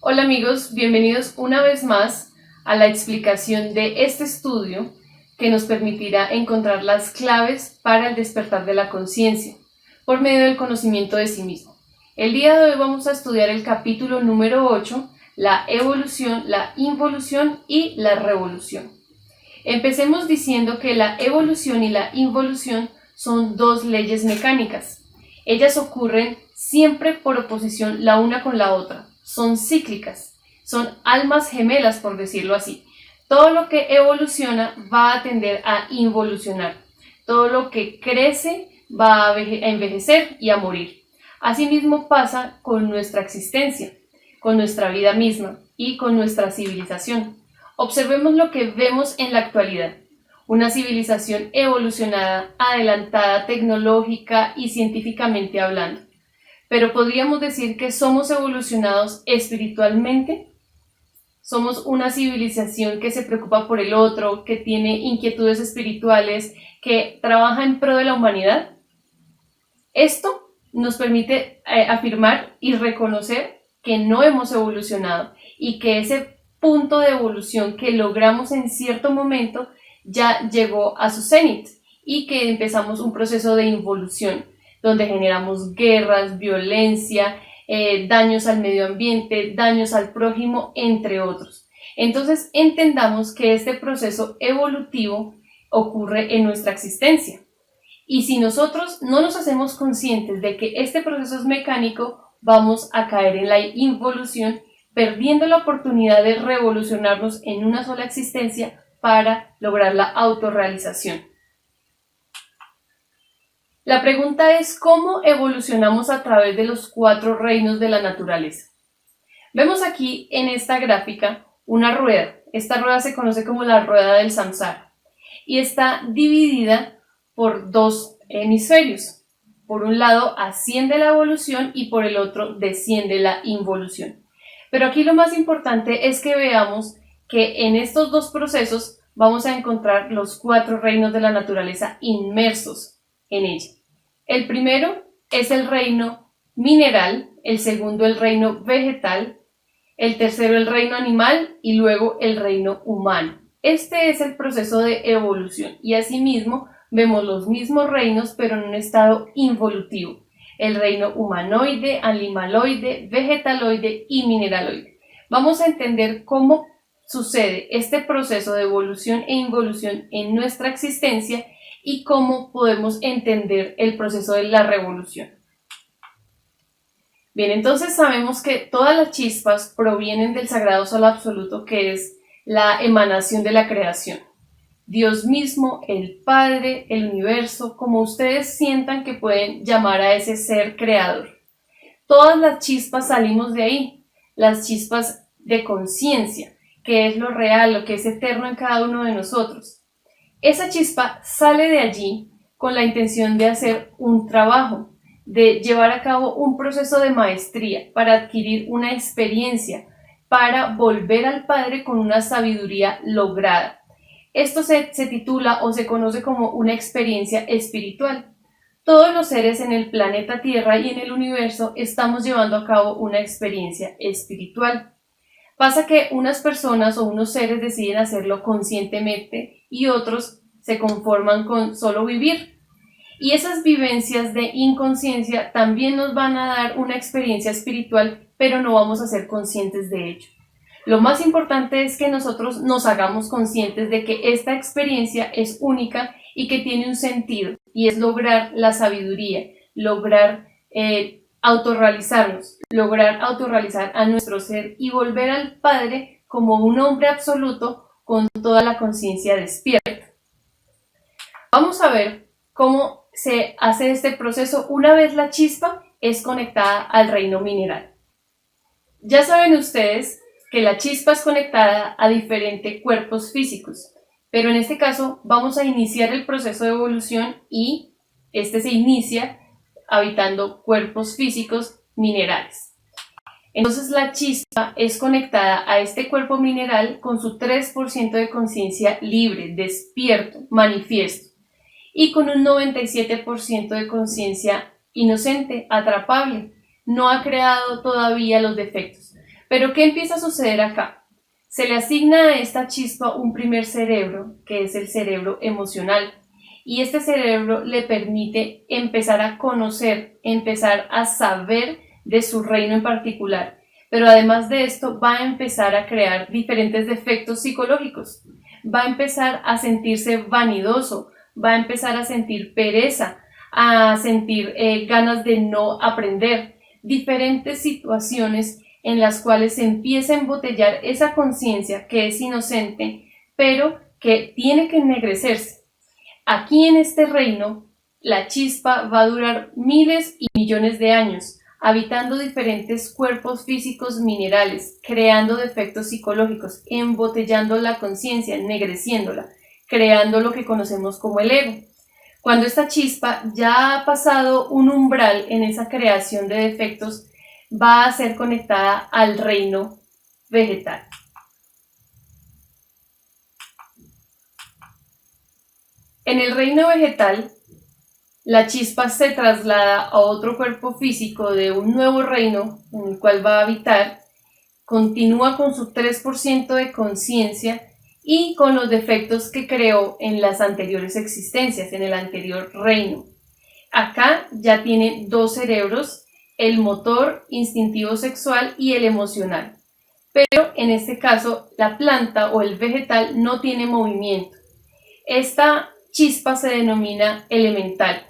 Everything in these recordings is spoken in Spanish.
Hola amigos, bienvenidos una vez más a la explicación de este estudio que nos permitirá encontrar las claves para el despertar de la conciencia por medio del conocimiento de sí mismo. El día de hoy vamos a estudiar el capítulo número 8, la evolución, la involución y la revolución. Empecemos diciendo que la evolución y la involución son dos leyes mecánicas. Ellas ocurren siempre por oposición la una con la otra. Son cíclicas, son almas gemelas, por decirlo así. Todo lo que evoluciona va a tender a involucionar. Todo lo que crece va a envejecer y a morir. Asimismo pasa con nuestra existencia, con nuestra vida misma y con nuestra civilización. Observemos lo que vemos en la actualidad. Una civilización evolucionada, adelantada tecnológica y científicamente hablando. Pero podríamos decir que somos evolucionados espiritualmente. Somos una civilización que se preocupa por el otro, que tiene inquietudes espirituales, que trabaja en pro de la humanidad. Esto nos permite afirmar y reconocer que no hemos evolucionado y que ese punto de evolución que logramos en cierto momento ya llegó a su cenit y que empezamos un proceso de involución donde generamos guerras, violencia, daños al medio ambiente, daños al prójimo, entre otros. Entonces entendamos que este proceso evolutivo ocurre en nuestra existencia. Y si nosotros no nos hacemos conscientes de que este proceso es mecánico, vamos a caer en la involución, perdiendo la oportunidad de revolucionarnos en una sola existencia para lograr la autorrealización. La pregunta es ¿cómo evolucionamos a través de los 4 reinos de la naturaleza? Vemos aquí en esta gráfica una rueda. Esta rueda se conoce como la rueda del samsara y está dividida por 2 hemisferios. Por un lado asciende la evolución y por el otro desciende la involución. Pero aquí lo más importante es que veamos que en estos 2 procesos vamos a encontrar los 4 reinos de la naturaleza inmersos en ella. El primero es el reino mineral, el segundo el reino vegetal, el tercero el reino animal y luego el reino humano. Este es el proceso de evolución y asimismo vemos los mismos reinos pero en un estado involutivo. El reino humanoide, animaloide, vegetaloide y mineraloide. Vamos a entender cómo sucede este proceso de evolución e involución en nuestra existencia y cómo podemos entender el proceso de la revolución. Bien, entonces sabemos que todas las chispas provienen del sagrado sol absoluto, que es la emanación de la creación. Dios mismo, el Padre, el universo, como ustedes sientan que pueden llamar a ese ser creador. Todas las chispas salimos de ahí, las chispas de conciencia, que es lo real, lo que es eterno en cada uno de nosotros. Esa chispa sale de allí con la intención de hacer un trabajo, de llevar a cabo un proceso de maestría para adquirir una experiencia, para volver al Padre con una sabiduría lograda. Esto se titula o se conoce como una experiencia espiritual. Todos los seres en el planeta Tierra y en el universo estamos llevando a cabo una experiencia espiritual. Pasa que unas personas o unos seres deciden hacerlo conscientemente y otros se conforman con solo vivir. Y esas vivencias de inconsciencia también nos van a dar una experiencia espiritual, pero no vamos a ser conscientes de ello. Lo más importante es que nosotros nos hagamos conscientes de que esta experiencia es única y que tiene un sentido, y es lograr la sabiduría, lograr autorrealizarnos, lograr autorrealizar a nuestro ser y volver al Padre como un hombre absoluto con toda la conciencia despierta. Vamos a ver cómo se hace este proceso una vez la chispa es conectada al reino mineral. Ya saben ustedes que la chispa es conectada a diferentes cuerpos físicos, pero en este caso vamos a iniciar el proceso de evolución y este se inicia habitando cuerpos físicos minerales. Entonces la chispa es conectada a este cuerpo mineral con su 3% de conciencia libre, despierto, manifiesto, y con un 97% de conciencia inocente, atrapable. No ha creado todavía los defectos. Pero ¿qué empieza a suceder acá? Se le asigna a esta chispa un primer cerebro, que es el cerebro emocional, y este cerebro le permite empezar a conocer, empezar a saber de su reino en particular. Pero además de esto va a empezar a crear diferentes defectos psicológicos, va a empezar a sentirse vanidoso, va a empezar a sentir pereza, a sentir ganas de no aprender, diferentes situaciones en las cuales se empieza a embotellar esa conciencia que es inocente, pero que tiene que ennegrecerse. Aquí en este reino, la chispa va a durar miles y millones de años, habitando diferentes cuerpos físicos minerales, creando defectos psicológicos, embotellando la conciencia, ennegreciéndola, creando lo que conocemos como el ego. Cuando esta chispa ya ha pasado un umbral en esa creación de defectos, va a ser conectada al reino vegetal. En el reino vegetal, la chispa se traslada a otro cuerpo físico de un nuevo reino en el cual va a habitar, continúa con su 3% de conciencia y con los defectos que creó en las anteriores existencias, en el anterior reino. Acá ya tiene dos cerebros, el motor instintivo sexual y el emocional. Pero en este caso, la planta o el vegetal no tiene movimiento. Esta chispa se denomina elemental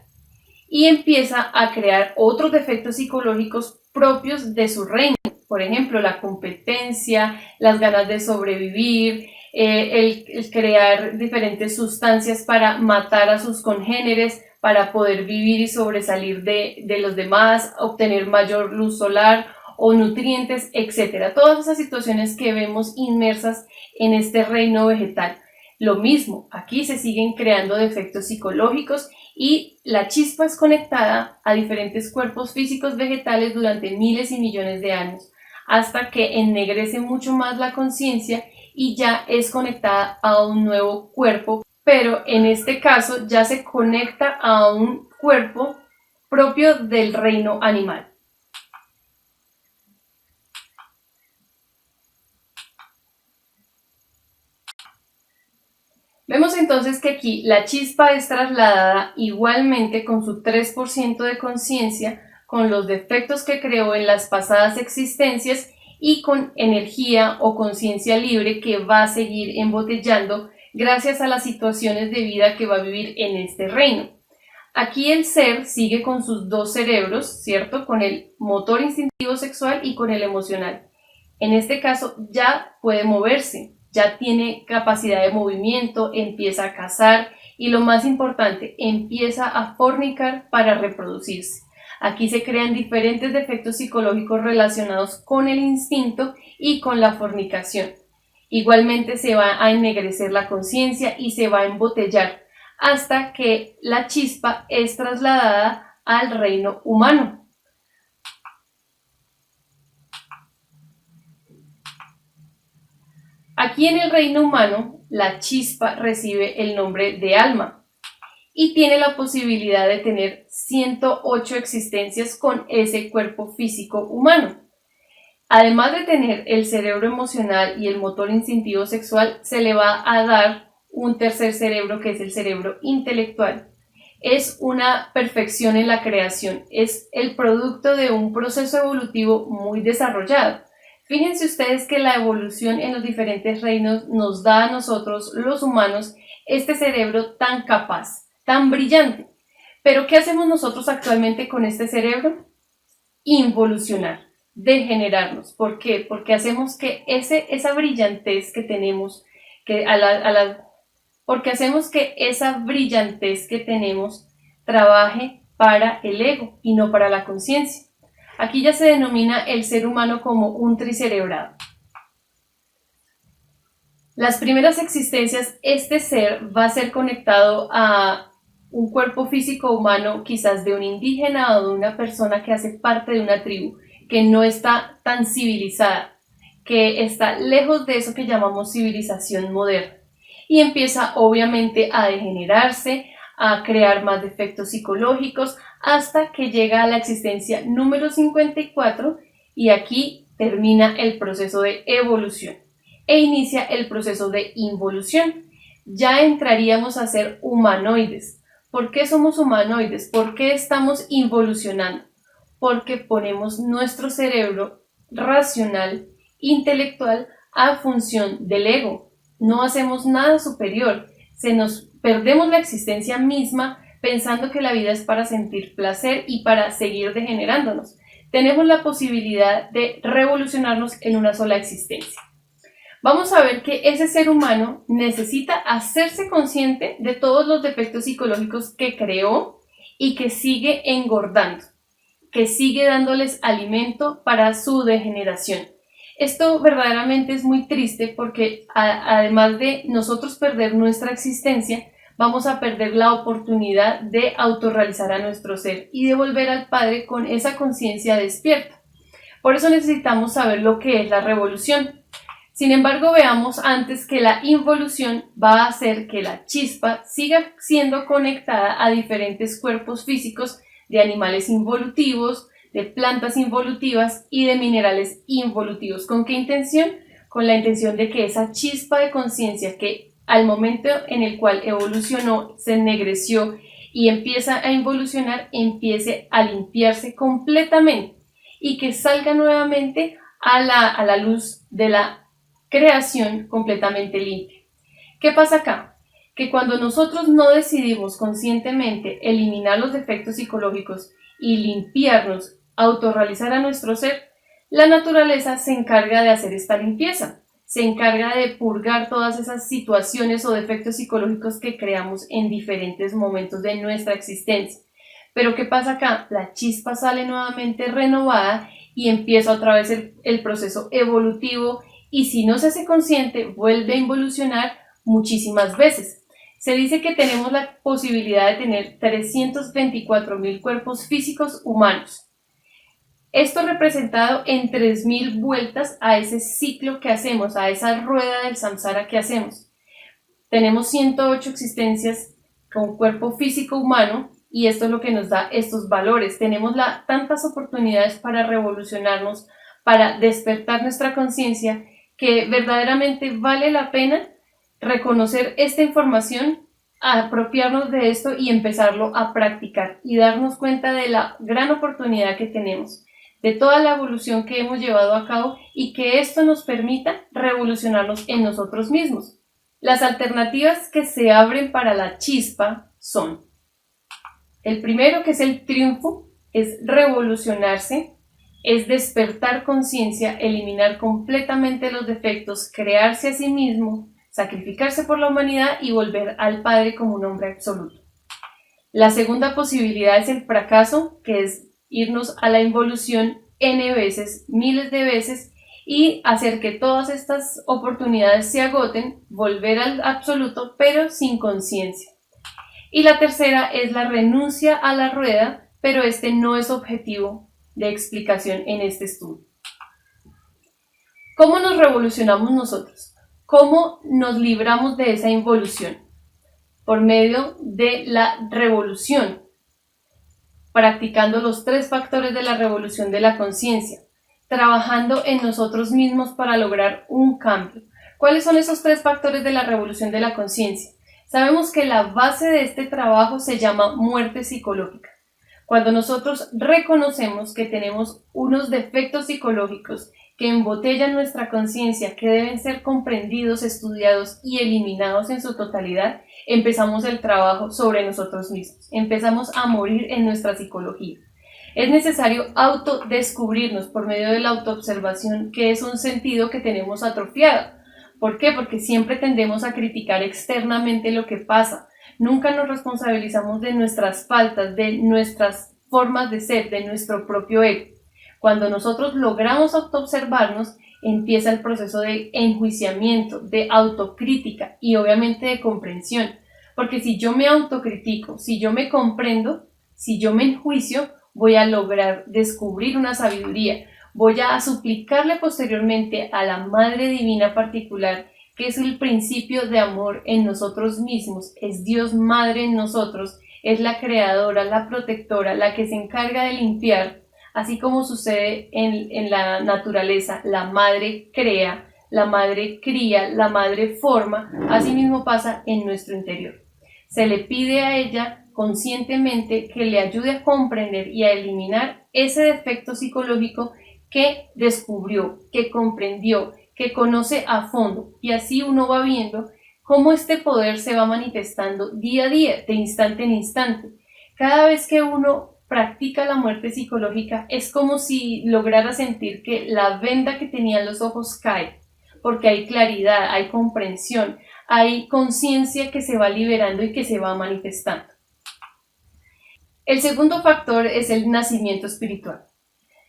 y empieza a crear otros defectos psicológicos propios de su reino. Por ejemplo, la competencia, las ganas de sobrevivir, el crear diferentes sustancias para matar a sus congéneres, para poder vivir y sobresalir de los demás, obtener mayor luz solar o nutrientes, etc. Todas esas situaciones que vemos inmersas en este reino vegetal. Lo mismo, aquí se siguen creando defectos psicológicos y la chispa es conectada a diferentes cuerpos físicos vegetales durante miles y millones de años, hasta que ennegrece mucho más la conciencia y ya es conectada a un nuevo cuerpo, pero en este caso ya se conecta a un cuerpo propio del reino animal. Vemos entonces que aquí la chispa es trasladada igualmente con su 3% de conciencia, con los defectos que creó en las pasadas existencias y con energía o conciencia libre que va a seguir embotellando gracias a las situaciones de vida que va a vivir en este reino. Aquí el ser sigue con sus dos cerebros, ¿cierto? Con el motor instintivo sexual y con el emocional. En este caso ya puede moverse, ya tiene capacidad de movimiento, empieza a cazar y lo más importante, empieza a fornicar para reproducirse. Aquí se crean diferentes defectos psicológicos relacionados con el instinto y con la fornicación. Igualmente se va a ennegrecer la conciencia y se va a embotellar hasta que la chispa es trasladada al reino humano. Aquí en el reino humano, la chispa recibe el nombre de alma y tiene la posibilidad de tener 108 existencias con ese cuerpo físico humano. Además de tener el cerebro emocional y el motor instintivo sexual, se le va a dar un tercer cerebro que es el cerebro intelectual. Es una perfección en la creación, es el producto de un proceso evolutivo muy desarrollado. Fíjense ustedes que la evolución en los diferentes reinos nos da a nosotros, los humanos, este cerebro tan capaz, tan brillante. Pero ¿qué hacemos nosotros actualmente con este cerebro? Involucionar, degenerarnos. ¿Por qué? Porque hacemos que esa brillantez que tenemos, porque hacemos que esa brillantez que tenemos trabaje para el ego y no para la conciencia. Aquí ya se denomina el ser humano como un tricerebrado. Las primeras existencias, este ser va a ser conectado a un cuerpo físico humano, quizás de un indígena o de una persona que hace parte de una tribu, que no está tan civilizada, que está lejos de eso que llamamos civilización moderna. Y empieza obviamente a degenerarse, a crear más defectos psicológicos, hasta que llega a la existencia número 54 y aquí termina el proceso de evolución e inicia el proceso de involución. Ya entraríamos a ser humanoides. ¿Por qué somos humanoides? ¿Por qué estamos involucionando? Porque ponemos nuestro cerebro racional, intelectual, a función del ego. No hacemos nada superior. Perdemos la existencia misma pensando que la vida es para sentir placer y para seguir degenerándonos. Tenemos la posibilidad de revolucionarnos en una sola existencia. Vamos a ver que ese ser humano necesita hacerse consciente de todos los defectos psicológicos que creó y que sigue engordando, que sigue dándoles alimento para su degeneración. Esto verdaderamente es muy triste porque además de nosotros perder nuestra existencia, vamos a perder la oportunidad de autorrealizar a nuestro ser y de volver al Padre con esa conciencia despierta. Por eso necesitamos saber lo que es la revolución. Sin embargo, veamos antes que la involución va a hacer que la chispa siga siendo conectada a diferentes cuerpos físicos de animales involutivos, de plantas involutivas y de minerales involutivos. ¿Con qué intención? Con la intención de que esa chispa de conciencia que al momento en el cual evolucionó, se ennegreció y empieza a involucionar, empiece a limpiarse completamente y que salga nuevamente a la luz de la creación completamente limpia. ¿Qué pasa acá? Que cuando nosotros no decidimos conscientemente eliminar los defectos psicológicos y limpiarnos, autorrealizar a nuestro ser, la naturaleza se encarga de hacer esta limpieza, se encarga de purgar todas esas situaciones o defectos psicológicos que creamos en diferentes momentos de nuestra existencia. Pero ¿qué pasa acá? La chispa sale nuevamente renovada y empieza otra vez el proceso evolutivo y si no se hace consciente vuelve a involucionar muchísimas veces. Se dice que tenemos la posibilidad de tener 324.000 cuerpos físicos humanos. Esto representado en 3.000 vueltas a ese ciclo que hacemos, a esa rueda del samsara que hacemos. Tenemos 108 existencias con cuerpo físico humano y esto es lo que nos da estos valores. Tenemos tantas oportunidades para revolucionarnos, para despertar nuestra conciencia, que verdaderamente vale la pena reconocer esta información, apropiarnos de esto y empezarlo a practicar y darnos cuenta de la gran oportunidad que tenemos, de toda la evolución que hemos llevado a cabo y que esto nos permita revolucionarnos en nosotros mismos. Las alternativas que se abren para la chispa son: el primero, que es el triunfo, es revolucionarse, es despertar conciencia, eliminar completamente los defectos, crearse a sí mismo, sacrificarse por la humanidad y volver al Padre como un hombre absoluto. La segunda posibilidad es el fracaso, que es irnos a la involución n veces, miles de veces, y hacer que todas estas oportunidades se agoten, volver al absoluto, pero sin conciencia. Y la tercera es la renuncia a la rueda, pero este no es objetivo de explicación en este estudio. ¿Cómo nos revolucionamos nosotros? ¿Cómo nos libramos de esa involución? Por medio de la revolución, practicando los 3 factores de la revolución de la conciencia, trabajando en nosotros mismos para lograr un cambio. ¿Cuáles son esos 3 factores de la revolución de la conciencia? Sabemos que la base de este trabajo se llama muerte psicológica. Cuando nosotros reconocemos que tenemos unos defectos psicológicos que embotellan nuestra conciencia, que deben ser comprendidos, estudiados y eliminados en su totalidad, empezamos el trabajo sobre nosotros mismos, empezamos a morir en nuestra psicología. Es necesario autodescubrirnos por medio de la autoobservación, que es un sentido que tenemos atrofiado. ¿Por qué? Porque siempre tendemos a criticar externamente lo que pasa. Nunca nos responsabilizamos de nuestras faltas, de nuestras formas de ser, de nuestro propio ego. Cuando nosotros logramos autoobservarnos, empieza el proceso de enjuiciamiento, de autocrítica y obviamente de comprensión. Porque si yo me autocritico, si yo me comprendo, si yo me enjuicio, voy a lograr descubrir una sabiduría. Voy a suplicarle posteriormente a la Madre Divina particular, que es el principio de amor en nosotros mismos, es Dios Madre en nosotros, es la creadora, la protectora, la que se encarga de limpiar Así como sucede en la naturaleza, la madre crea, la madre cría, la madre forma, así mismo pasa en nuestro interior. Se le pide a ella conscientemente que le ayude a comprender y a eliminar ese defecto psicológico que descubrió, que comprendió, que conoce a fondo, y así uno va viendo cómo este poder se va manifestando día a día, de instante en instante. Cada vez que uno practica la muerte psicológica es como si lograra sentir que la venda que tenía en los ojos cae, porque hay claridad, hay comprensión, hay conciencia que se va liberando y que se va manifestando. El segundo factor es el nacimiento espiritual.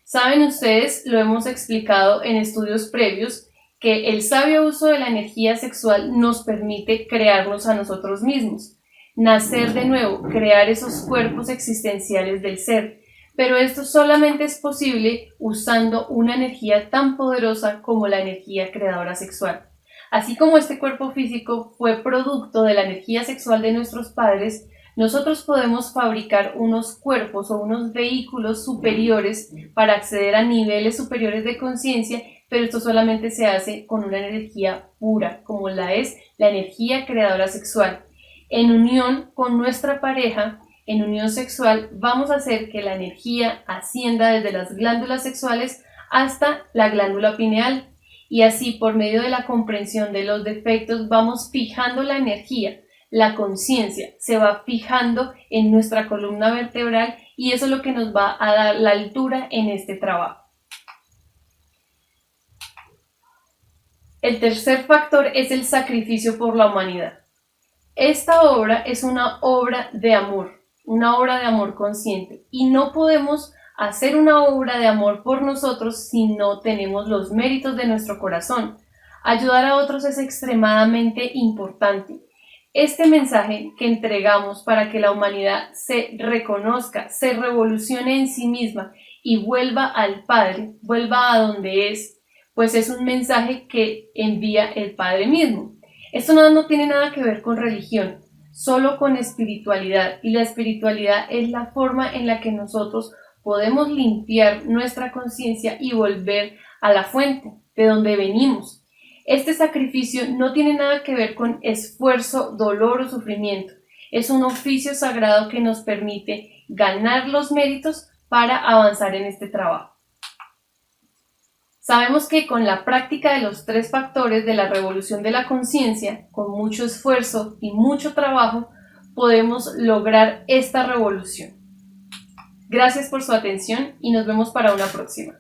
Saben ustedes, lo hemos explicado en estudios previos, que el sabio uso de la energía sexual nos permite crearnos a nosotros mismos, nacer de nuevo, crear esos cuerpos existenciales del ser. Pero esto solamente es posible usando una energía tan poderosa como la energía creadora sexual. Así como este cuerpo físico fue producto de la energía sexual de nuestros padres, nosotros podemos fabricar unos cuerpos o unos vehículos superiores para acceder a niveles superiores de conciencia, pero esto solamente se hace con una energía pura, como la es la energía creadora sexual. En unión con nuestra pareja, en unión sexual, vamos a hacer que la energía ascienda desde las glándulas sexuales hasta la glándula pineal, y así por medio de la comprensión de los defectos vamos fijando la energía. La conciencia se va fijando en nuestra columna vertebral y eso es lo que nos va a dar la altura en este trabajo. El tercer factor es el sacrificio por la humanidad. Esta obra es una obra de amor consciente, y no podemos hacer una obra de amor por nosotros si no tenemos los méritos de nuestro corazón. Ayudar a otros es extremadamente importante. Este mensaje que entregamos para que la humanidad se reconozca, se revolucione en sí misma y vuelva al Padre, vuelva a donde es, pues es un mensaje que envía el Padre mismo. Esto no tiene nada que ver con religión, solo con espiritualidad, y la espiritualidad es la forma en la que nosotros podemos limpiar nuestra conciencia y volver a la fuente de donde venimos. Este sacrificio no tiene nada que ver con esfuerzo, dolor o sufrimiento. Es un oficio sagrado que nos permite ganar los méritos para avanzar en este trabajo. Sabemos que con la práctica de los 3 factores de la revolución de la conciencia, con mucho esfuerzo y mucho trabajo, podemos lograr esta revolución. Gracias por su atención y nos vemos para una próxima.